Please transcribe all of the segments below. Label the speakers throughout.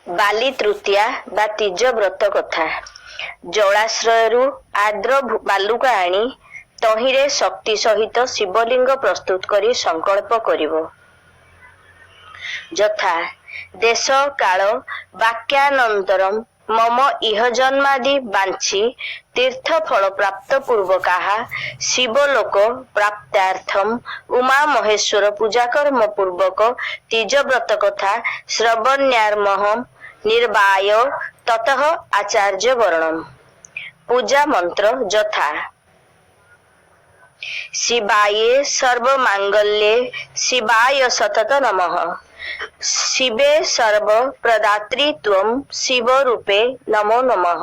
Speaker 1: ବାଲି ତୃତୀୟା ବା ତିଜ ବ୍ରତ କଥା। ଜଳାଶ୍ରୟରୁ ଆର୍ଦ୍ର ବାଲୁକା ଆଣି ତହିଁରେ ଶକ୍ତି ସହିତ ଶିବଲିଙ୍ଗ ପ୍ରସ୍ତୁତ କରି ସଂକଳ୍ପ କରିବ। ଯଥା ଦେଶ କାଳ ବାକ୍ୟାନନ୍ତରମ୍ ମମ ଇହ ଜନ୍ମାଦି ବାଞ୍ଛି ତୀର୍ଥ ଫଳ ପ୍ରାପ୍ତ ପୂର୍ବକାହା ଶିବଲୋକ ପ୍ରାପ୍ତ୍ୟାର୍ଥମ୍ ଉମା ମହେଶ୍ୱର ପୂଜାକର୍ମ ପୂର୍ବକ ତିଜ ବ୍ରତ କଥା ଶ୍ରବଣ୍ୟାର୍ମହମ୍ ନିର୍ବାୟ ତତଃ ଆଚାର୍ଯ୍ୟ ବର୍ଣ୍ଣମ୍। ପୂଜା ମନ୍ତ୍ର ଯଥା ଶିବାୟେ ସର୍ବମାଙ୍ଗଲ୍ये ଶିବାୟ ସତତ ନମଃ। ଶିବେ ସର୍ବ ପ୍ରଦାତ୍ରୀ ତ୍ୱଂ ଶିବ ରୂପେ ନମೋ ନମଃ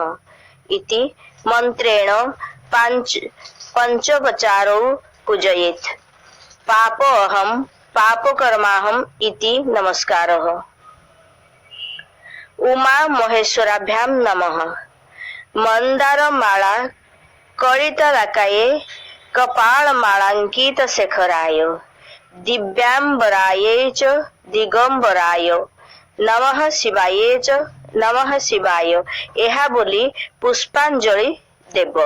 Speaker 1: ଇତି ମନ୍ତ୍ରେଣ ପଞ୍ଚୋପଚାରौ ପୂଜୟେତ୍। ପାପୋऽହଂ ପାପକର୍ମାହଂ ଇତି ନମସ୍କାରः। उमा महेश्वराभ्यां नमः। मंदारमाला कलितलाकाये कपालमालांकित शेखराय दिव्यांबराय च दिगंबराय नमः शिवाय च नमः शिवाय एहा बोली पुष्पांजलि देव।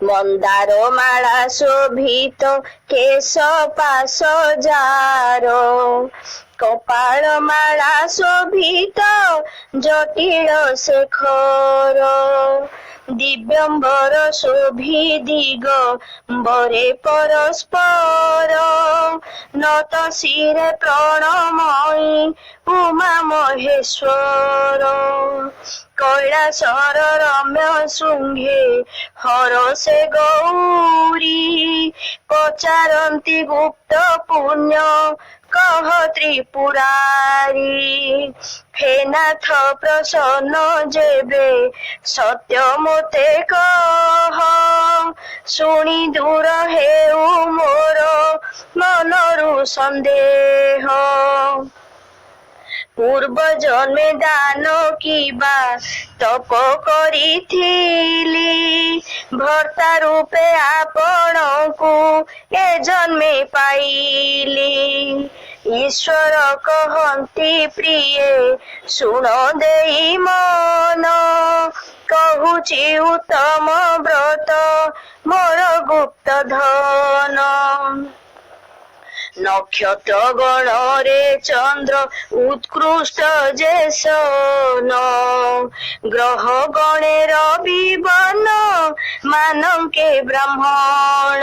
Speaker 1: मंदार माला शोभित केश पाश जार कपाल माला शोभित जटिल शेखर दिव्यंबर शोभि दिगंबरे परस्पर नत शिरे प्रणमयी उमा महेश्वर कैलासर रम्य शृंगे हरसे गौरी पचारंती गुप्त पुण्य कह त्रिपुरारी हे नाथ प्रसन्न जेबे सत्य मोते कह शुणी दूर हेउ मोर मनरु संदेह पूर्व जन्मे दान किबा तप करिथिली भर्ता रूपे आपणकु ए जन्मे पाइली ईश्वर कहंती प्रिय सुन देई मन कहुची उत्तम व्रत मोर गुप्त धन नक्षत्र गण रे चंद्र उत्कृष्ट जेसन ग्रह गणे रवि बन मानंके ब्राह्मण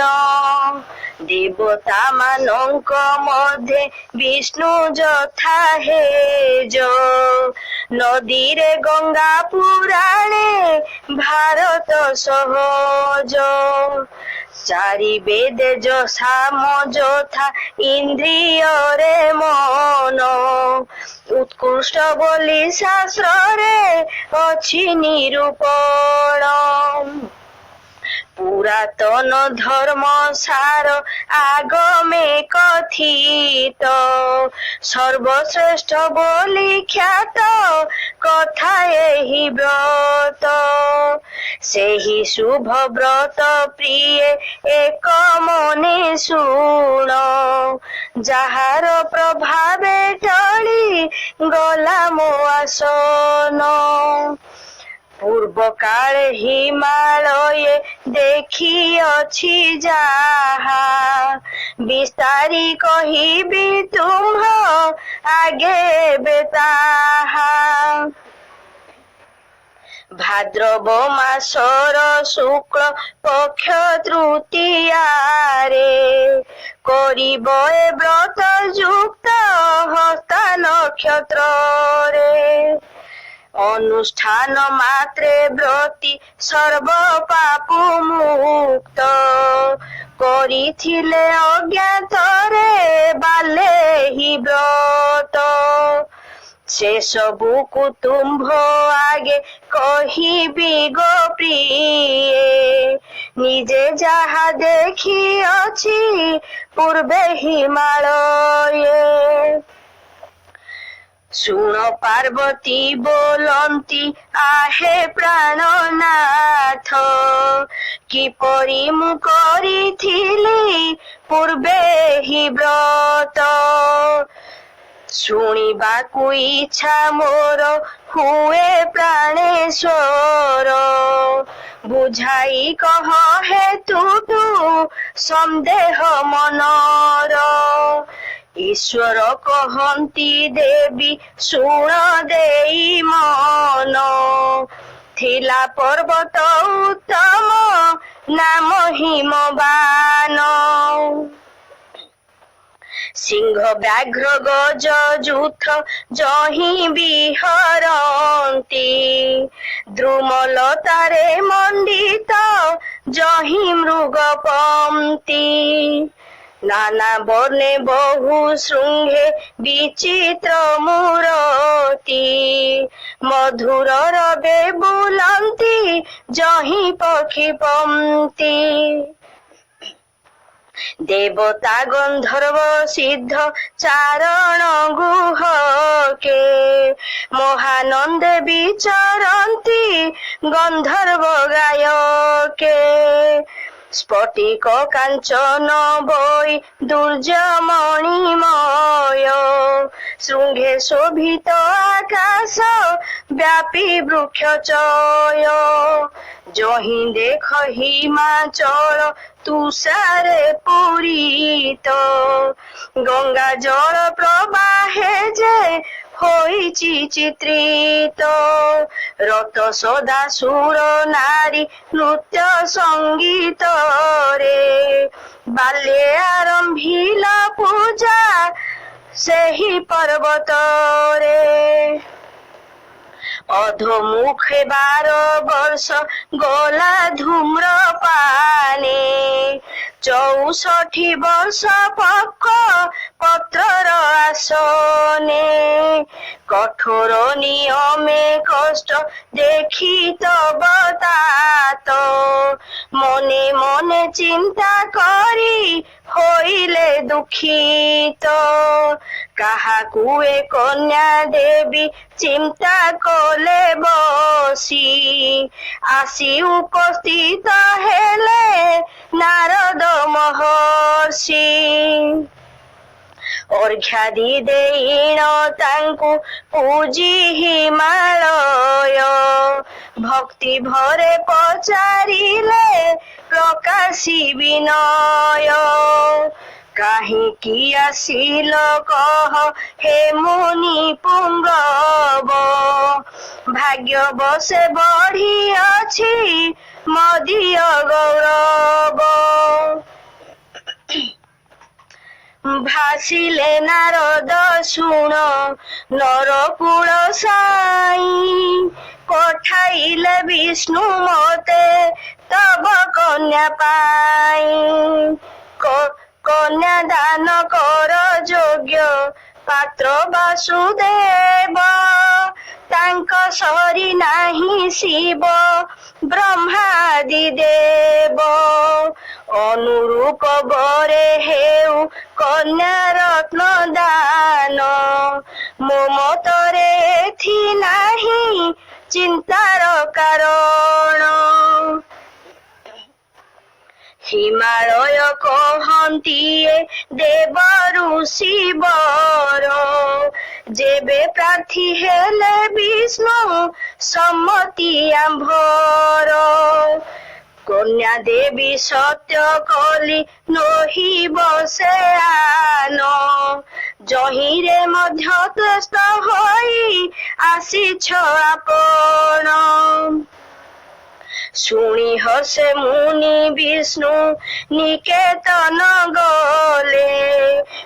Speaker 1: देवता मानंक मध्य विष्णु जथा हेज नदी रे गंगा पुराणे भारत सहज चारि वेद साम यथा इंद्रिय रे मन उत्कृष्ट बोली शास्त्र रे अछि निरूपण पुरातन धर्म सार आगमे कथित सर्वश्रेष्ठ बोली ख्यात कथा एहि व्रत सेहि शुभ व्रत प्रिय एक मने शुण जाहार प्रभावे टली गला मो आसन पूर्व काल हिमालय देखी अछि जाहा विस्तारी कहिबी तुम आगे बेताहा भाद्रव मासर शुक्ल पक्ष तृतीयारे करिब ए व्रत युक्त हस्ता नक्षत्र रे अनुष्ठान मात्रे व्रती सर्व पाप मुक्त କରିଥିଲେ ଅଜ୍ଞାତରେ ବାଲେହି ବ୍ରତ। ସେ ସବୁକୁ ତୁମ୍ଭ ଆଗେ କହିବି ଗୋ ପ୍ରିୟେ, ନିଜେ ଯାହା ଦେଖିଅଛି ପୂର୍ବେ ହିମାଳୟେ। ଶୁଣ ପାର୍ବତୀ ବୋଲନ୍ତି ଆହେ ପ୍ରାଣନାଥ, କିପରି ମୁଁ କରିଥିଲି ପୂର୍ବେ ହି ବ୍ରତ। ଶୁଣିବାକୁ ଇଚ୍ଛା ମୋର ହୁଏ ପ୍ରାଣେଶ୍ୱର, ବୁଝାଇ କହ ହେତୁଟୁ ସନ୍ଦେହ ମନର। ଈଶ୍ୱର କହନ୍ତି ଦେବୀ ଶୁଣ ଦେଇ ମନ, ଥିଲା ପର୍ବତ ଉତ୍ତମ ନାମ ହିମବାନ। ସିଂହ ବ୍ୟାଘ୍ର ଗଜ ଯୂଥ ଯହିଁ ବିହରନ୍ତି, ଦ୍ରୁମଲତାରେ ମଣ୍ଡିତ ଯହିଁ ମୃଗପନ୍ତି। ନାନା ବର୍ଣ୍ଣେ ବହୁ ଶୃଙ୍ଗେ ବିଚିତ୍ର ମୂରତି, ମଧୁର ରବେ ବୁଲନ୍ତି ଯହିଁ ପକ୍ଷୀପନ୍ତି। ଦେବତା ଗନ୍ଧର୍ବ ସିଦ୍ଧ ଚାରଣ ଗୁହକେ, ମହାନନ୍ଦେ ବିଚରନ୍ତି ଗନ୍ଧର୍ବ ଗାୟକେ। ସ୍ଫଟିକ କାଞ୍ଚନ ବৈ ଦୁର୍ଯ୍ୟମଣିମୟ, ଶୃଙ୍ଗେ ଶୋଭିତ ଆକାଶ ବ୍ୟାପୀ ବୃକ୍ଷଚୟ। ଯହିଁ ଦେଖ ହିମାଚଳ ତୁଷାରେ ପୂରିତ, ଗଙ୍ଗା ଜଳ ପ୍ରବାহে ଯେ ହୋଇଛି ଚିତ୍ରିତ। ରତ ସଦା ସୁର ନାରୀ ନୃତ୍ୟ ସଙ୍ଗୀତରେ, ବାଲ୍ୟେ ଆରମ୍ଭିଲା ପୂଜା ସେହି ପର୍ବତରେ। ଅଧୋମୁଖେ 12 ବର୍ଷ ଗଲା ଧୂମ୍ରପାନେ, 64 ବର୍ଷ ପକ୍ୱ ପତ୍ରର ଆସନେ। କଠୋର ନିୟମେ କଷ୍ଟ ଦେଖି ତବ ତାତ, ମନେ ମନେ ଚିନ୍ତା କରି ହୋଇଲେ ଦୁଃଖିତ। କାହାକୁ ଏ କନ୍ୟା ଦେବୀ ଚିନ୍ତା କଲେ ବସି, ଆସି ଉପସ୍ଥିତ ହେଲେ ନାରଦ ମହର୍ଷି। ଅର୍ଘ୍ୟାଦି ଦେଇଣ ତାଙ୍କୁ ପୂଜି ହିମାଳୟ, ଭକ୍ତି ଭରେ ପଚାରିଲେ ପ୍ରକାଶି ବିନୟ। କାହିଁକି ଆସିଲ କହ ହେ ମୁନି ପୁଙ୍ଗବ, ଭାଗ୍ୟ ବସେ ବଢ଼ିଅଛି ମଦୀୟ ଗୌରବ। ଭାସିଲେ ନାରଦ ଶୁଣ ନରକୁଳ ସାଇ, ପଠାଇଲେ ବିଷ୍ଣୁ ମତେ ତବ କନ୍ୟା ପାଇ। କନ୍ୟା ଦାନ କର ଯୋଗ୍ୟ ପାତ୍ର ବାସୁଦେବ, ତାଙ୍କ ସରି ନାହିଁ ଶିବ ବ୍ରହ୍ମାଦି ଦେବ। ଅନୁରୂପ ବରେ ହେଉ କନ୍ୟା ରତ୍ନ ଦାନ, ମୋ ମତରେ ଏଥି ନାହିଁ ଚିନ୍ତାର କାରଣ। ହିମାଳୟ କହନ୍ତି ଦେବ ଋଷି ବର, ଯେବେ ପ୍ରାର୍ଥୀ ହେଲେ ବିଷ୍ଣୁ ସମ୍ମତି ଆମ୍ଭର। କନ୍ୟା ଦେବୀ ସତ୍ୟ କଲି ନହିବ ସେ ଆନ, ଯହିଁରେ ମଧ୍ୟସ୍ଥ ହୋଇ ଆସିଛ ଆପଣ। ଶୁଣି ହସେ ମୁନି ବିଷ୍ଣୁ ନିକେତନ ଗଲେ,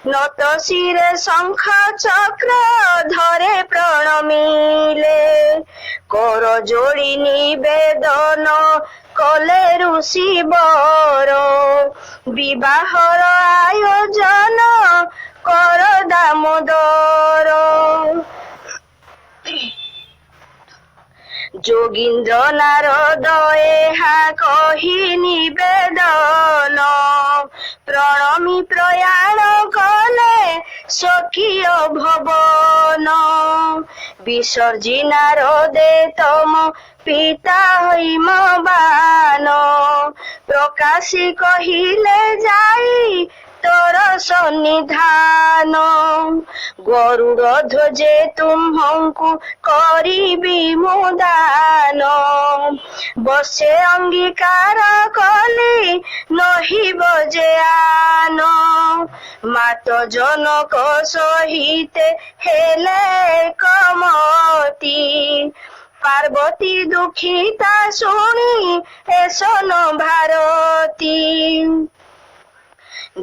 Speaker 1: নত ଶିରେ ଶଙ୍ଖ ଚକ୍ର ଧରେ ପ୍ରଣମିଲେ। କର ଯୋଡ଼ି ନିବେଦନ কলে ঋষি বর বিবাহর আয়োজন কর দামোদর। যোগীন্দ্র নারদ এহা কহি নিবেদন প্রণমী প্রয়াণ কলে সখীয় ভবন। বিসর্জি নারদে তম পিতা হৈমবান প্রকাশি কহিলে যাই তোর সন্নিধান। গরুড় ধ্বজে তুম্ভଙ୍କୁ କରିବି ମୁଁ ଦାନ ବସେ ଅଙ୍ଗୀକାର କଲି ନହିବ ଯେ ଆନ। ମାତ ଜନକ ସହିତେ ହେଲେ କମତି ପାର୍ବତୀ ଦୁଃଖିତା ଶୁଣି ଏସନ ଭାରତୀ।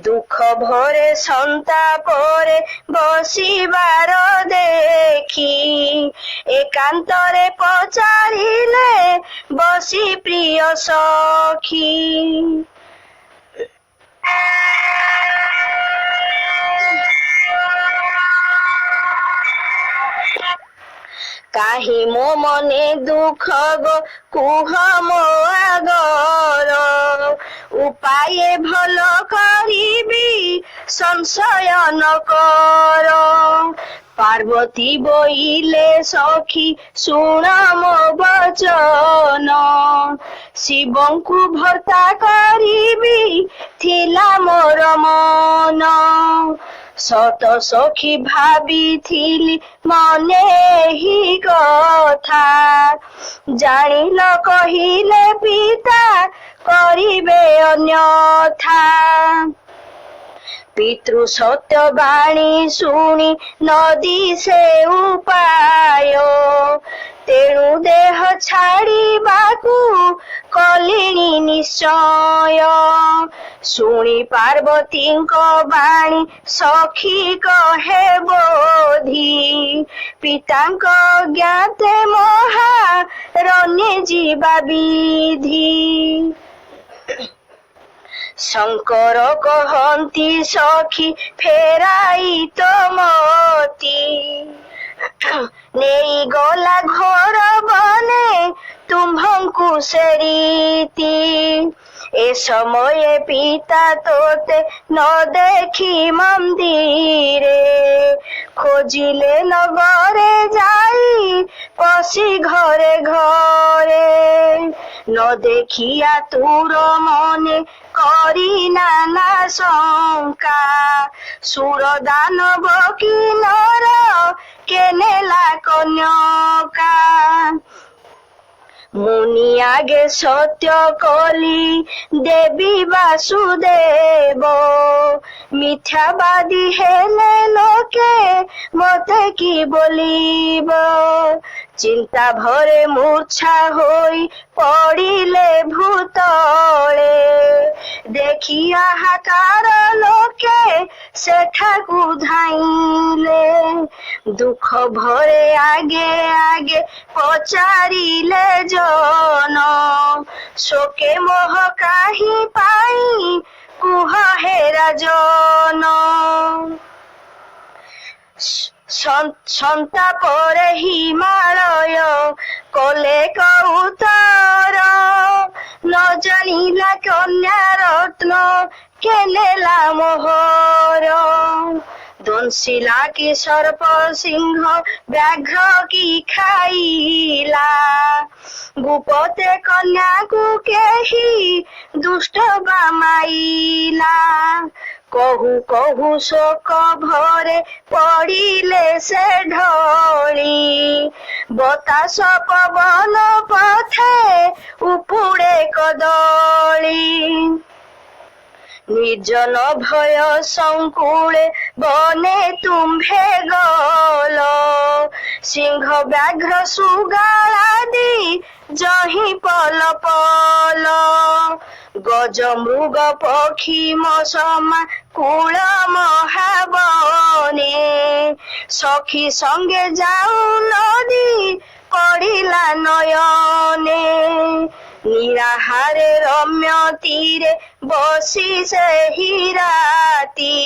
Speaker 1: দুঃখ ভরে সন্তাপরে বসিবার দেখি একান্তরে পচারিলে বসি প্রিয় সখী। কাহি মো মনে দুঃখ গো কুহ মো আগর উপায়ে ভাল করিবি সংশয় নকর। পার্বতী বইলে সখী শুণ মো বচন শিবଙ୍କୁ ভর্তা করিবি থিলা মোর মন। শত সখী ভাবিଥିଲି মনে হি কথা জানিল কহিলে পিতা করিবে অন্যথা। পিতৃ সত্য বাণী শুনি নদী সে উপায় তেଣୁ ଦେହ ଛାଡ଼ିବାକୁ କଲିଣି ନିଶ୍ଚୟ। ଶୁଣି ପାର୍ବତୀଙ୍କ ବାଣୀ ସଖୀ କହେ ବୋଧି ପିତାଙ୍କ ଜ୍ଞାତେ ମହାରଣ୍ୟେ ଯିବା ବିଧି। ଶଙ୍କର କହନ୍ତି ସଖୀ ଫେରାଇ ତ ମତି ନେଇ ଗଲା ଘର ବନେ ତୁମ୍ଭଙ୍କୁ ସେ ରୀତି। ଏ ସମয়ে ପିତା ତୋତେ ନ ଦେଖି ମନ୍ଦିରେ ଖୋଜିଲେ ନଗରେ ଯାଇ ପଶି ଘରେ ଘରେ। ନ ଦେଖିଆ ତୁର ମନେ କରି ନାନା ଶଙ୍କା ସୁର ଦାନବ କିନ୍ନର কেনেলা কন্যকা। মুনি আগে সত্য কলি দেবী বাসুদেব মিথ্যাবাদী হেলে লোকে মতে কি বলিব। চিন্তা ভরে মূর্ছা হই পড়িলে ভূতলে দেখি হাহাকার লোকে সেঠাকু ধাইলে। দুঃখ ভরে আগে আগে পচারিলে জন শোকে মোহ কাহি পাই কুহ হে রাজন। সন্তাপরে হিমালয় কলে কৌতর ন জানিলা কন্যা রত্ন কেনেলা মোহর। দংশিলা কি সর্প সিংহ ব্যাঘ্র কি খাইলা গুপতে কন্যাকু কেহি দুষ্ট বামাইলা। কহু কহু শোক ভরে পড়িলে সে ঢলি বতাস পবন পথে উপুড়ে কদলি। নির্জন ভয় সংকুলে বনে তুম্ভে গল সিংহ ব্যাঘ্র সুগালাদি জহি পল পল। গজ মৃগ পক্ষী মশমা কুল মহাবনে সখী সঙ্গে যাও নদী পড়িলা নয়নে। ନିରାହାରେ ରମ୍ୟ ତୀରେ ବସି ସେହି ରାତି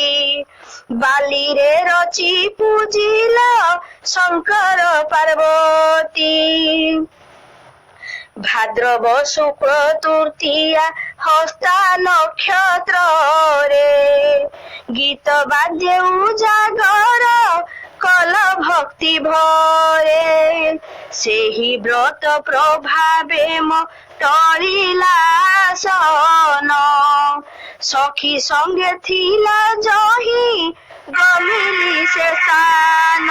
Speaker 1: ବାଲିରେ ରଚି ପୂଜିଲ ଶଙ୍କର ପାର୍ବତୀ। ଭାଦ୍ରବ ଶୁକ୍ଳ ତୃତୀୟା ହସ୍ତା ନକ୍ଷତ୍ରରେ ଗୀତ ବାଦ୍ୟ ଉଜାଗର କଲ ଭକ୍ତି ଭରେ। ସେହି ବ୍ରତ ପ୍ରଭାବେ ମୋ ଟଳିଲା ସନ ସଖୀ ସଙ୍ଗେ ଥିଲା ଜହି ଗମିଲି ସେ ସ୍ଥାନ।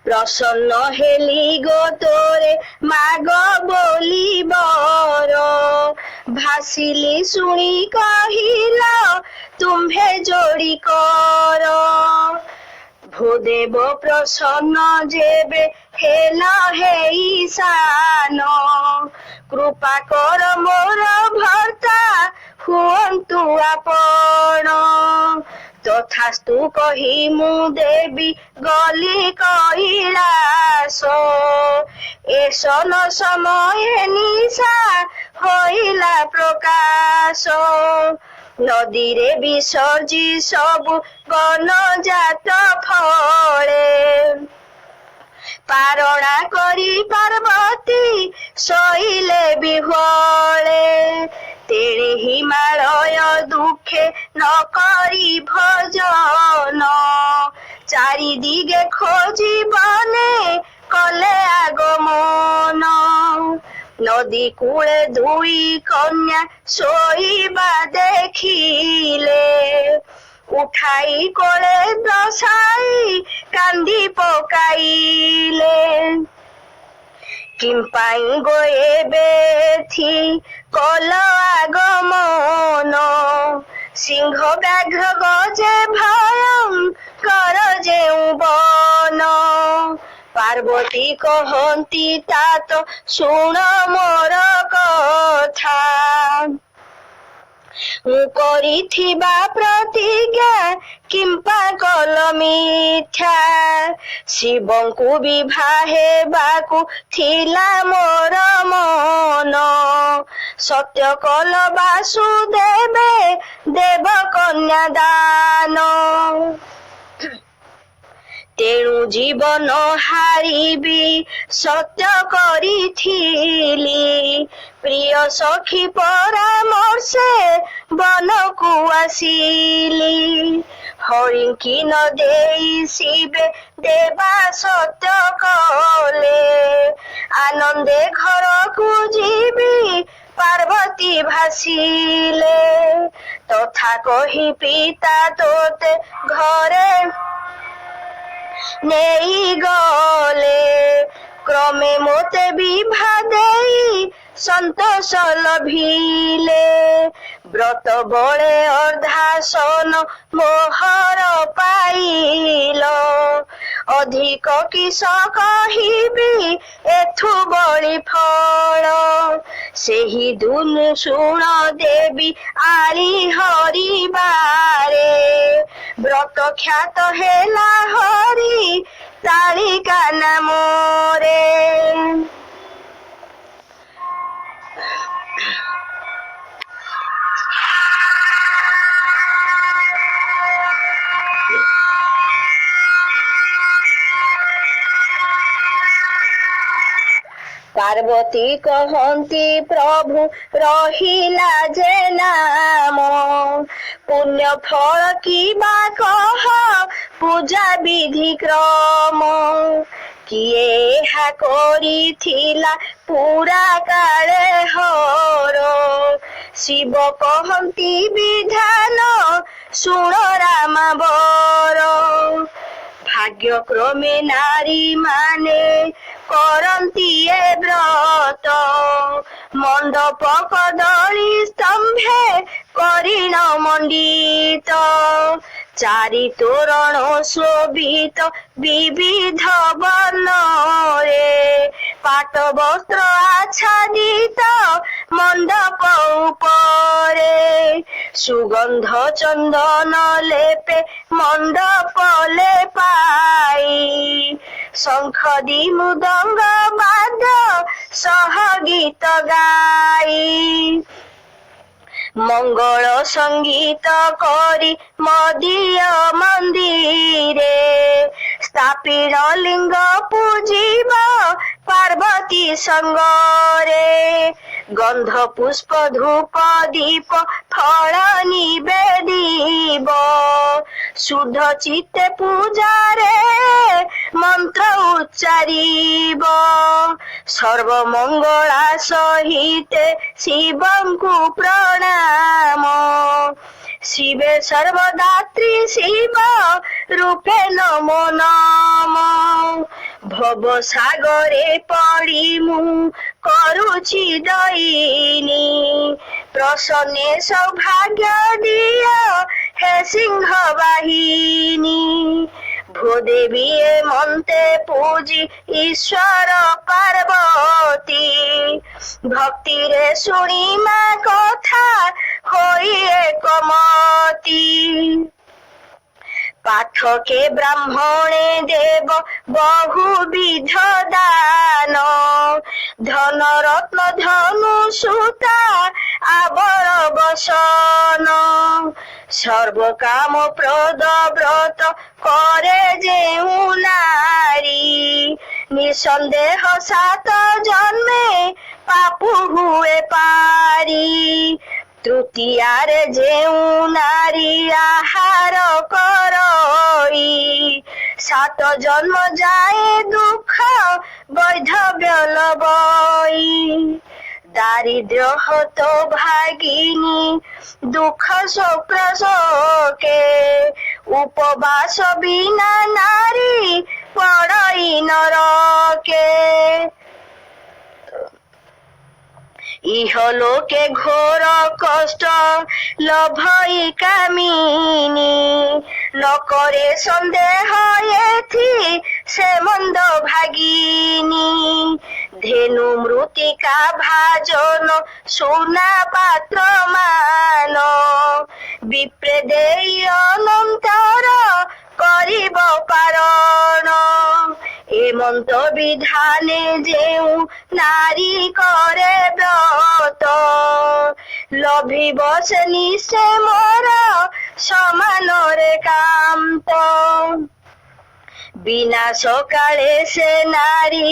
Speaker 1: ପ୍ରସନ୍ନ ହେଲି ଗୋତରେ ମାଗ ବୋଲି ବର ଭାସିଲି ଶୁଣି କହିଲ ତୁମ୍ଭେ ଯୋଡ଼ି କର। ଭୂଦେବ ପ୍ରସନ୍ନ ଯେବେ ହେଲ ହେଇ ସାନ କୃପା କର ମୋର ଭର୍ତ୍ତା ହୁଅନ୍ତୁ ଆପଣ। ତଥାସ୍ତୁ କହି ମୁଁ ଦେବି ଗଲି କୈଳାସ ଏସନ ସମୟେ ନିଶା ହୋଇଲା ପ୍ରକାଶ। ନଦୀରେ ବିସର୍ଜି ସବୁ ବନଜାତ ଫଳେ ପାରଣା କରି ପାର୍ବତୀ ଶୋଇଲେ ବିହ୍ୱଳେ। ତେଣେ ହିମାଳୟ ଦୁଃଖେ ନ କରି ଭଜନ ଚାରିଦିଗେ ଖୋଜି ବନେ କଲେ আগমନ। ନଦୀ କୂଳେ ଦୁଇ କନ୍ୟା ଶୋଇବା ଦେଖିଲେ ଉଠାଇ କୋଳେ ବସାଇ କାନ୍ଦି ପକାଇଲେ। କିମ୍ପାଇଁ ଗୋ ଏବେଥି କଲ আগমନ ସିଂହ ବ୍ୟାଘ୍ର ଗଜେ ଭୟଙ୍କର ଯେଉଁ ବନ। ପାର୍ବତୀ କହନ୍ତି तात ଶୁଣ ମୋର କଥା ମୁଁ କରିଥିବା ପ୍ରତିଜ୍ଞା କିମ୍ପା କଲ ମିଥ୍ୟା। ଶିବଙ୍କୁ ବିଭା ହେବାକୁ ଥିଲା ମୋର ମନ ସତ୍ୟ କଲ ବାସୁଦେବେ ଦେବ କନ୍ୟା ଦାନ। ତେଣୁ ଜୀବନ ହାରିବି ସତ୍ୟ କରିଥିଲି ପ୍ରିୟ ସଖୀ ପରାମର୍ଶେ ବନକୁ ଆସିଲି। ହରିଙ୍କି ନ ଦେଇ ଶିବେ ଦେବା ସତ୍ୟ କଲେ ଆନନ୍ଦେ ଘରକୁ ଯିବି ପାର୍ବତୀ ଭାସିଲେ। ତଥା କହି ପିତା ତୋତେ ଘରେ ନେଇ ଗଲେ କ୍ରମେ ମୋତେ ବିଭା ଦେଇ ସନ୍ତୋଷ ଲଭିଲେ। ବ୍ରତ ବଳେ ଅର୍ଦ୍ଧାସନ ମୋହର ପାଇଲ ଅଧିକ କିସ କହିବି ଏଥୁ ବଳି ଫଳ। ସେହି ଦୁନୁ ଶୁଣ ଦେବି ଆଳି ହରିବାରେ ବ୍ରତ ଖ୍ୟାତ ହେଲା ହରି ତାଳିକା ନାମରେ। ପାର୍ବତୀ କହନ୍ତି ପ୍ରଭୁ ରହିଲା ଯେ ନାମ ପୁଣ୍ୟ ଫଳ କିବା କହ ପୂଜା ବିଧି କ୍ରମ। କିଏ ଏହା କରିଥିଲା ପୁରା କାଳେ ହର ଶିବ କହନ୍ତି ବିଧାନ ଶୁଣ ରାମାବର। ଭାଗ୍ୟକ୍ରମେ ନାରୀ ମାନେ କରନ୍ତି ଏ ବ୍ରତ ମଣ୍ଡପ କଦଳୀ ସ୍ତମ୍ଭେ କରିଣ ମଣ୍ଡିତ চারি তোরণ শোভিত বিবিধ বর্ণরে পাট বস্ত্র আচ্ছাদিত মণ্ডপ উপরে সুগন্ধ চন্দন লেপে মণ্ডপ লেপাই শঙ্খদি মৃদঙ্গ বাদ্য সহ গীত গাই মঙ্গল সঙ্গীত করি মদীয় মন্দিরে স্থাপিত লিঙ্গ পূজিব পার্বতী সঙ্গরে গন্ধ পুষ্প ধূপ দীপ ফল নিবেদিব শুদ্ধ চিত্তে পূজারে মন্ত্র উচ্চারিব সর্বমঙ্গলা সহিতে শিবଙ୍କୁ প্রণাম শিবে সর্বদাত্রী শিব রূপে নমো নম ভব সাগরে পড়ি মু করুছি দইনি প্রসন্নে সৌভাগ্য দিয় হে সিংহ বাহিনী ভূদেবী মন্তে পূজি ঈশ্বর পার্বতী ভক্তিরে শুনিমা কথা হই একমতি পাঠকে ব্রাহ্মণে দেব বহুবিধ দান ধন রত্ন ধনু সুতা আবর বসন সর্বকাম প্রদ ব্রত করে যেউ নারী নিঃসন্দেহ সাত জন্মে পাপু হুয়ে পারি তৃতীয়ারে যেউ নারী আহার করই সাত জন্ম যায় দুঃখ বৈধব্য লবই দারিদ্র হত ভাগিনী দুঃখ শোক শোকে উপবাস বিনা নারী পড়ই নরকে ইহলোকে ঘোর কষ্ট লভই কামিনী নকরে সন্দেহ এথি সে মন্দ ভাগিনী ধেনু মৃত্তিকা ভাজন সোনা পাত্র মান বিপ্রে দেই অনন্তর করিব পারণ এমন্ত বিধানে যেউ নারী করে ব্রত লভিব সে নিশে মোর সমানরে কান্ত বিনাশ কালে সে নারী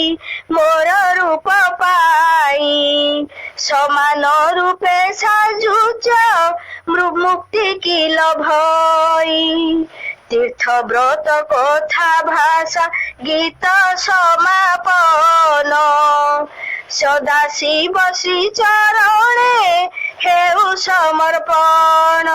Speaker 1: মোর রূপ পাই সমান রূপে সাজুচ মুক্তি কি লভই তীর্থ ব্রত কথা ভাষা গীত সমাপন সদা শিব শ্রী চরণে হেউ সমর্পণ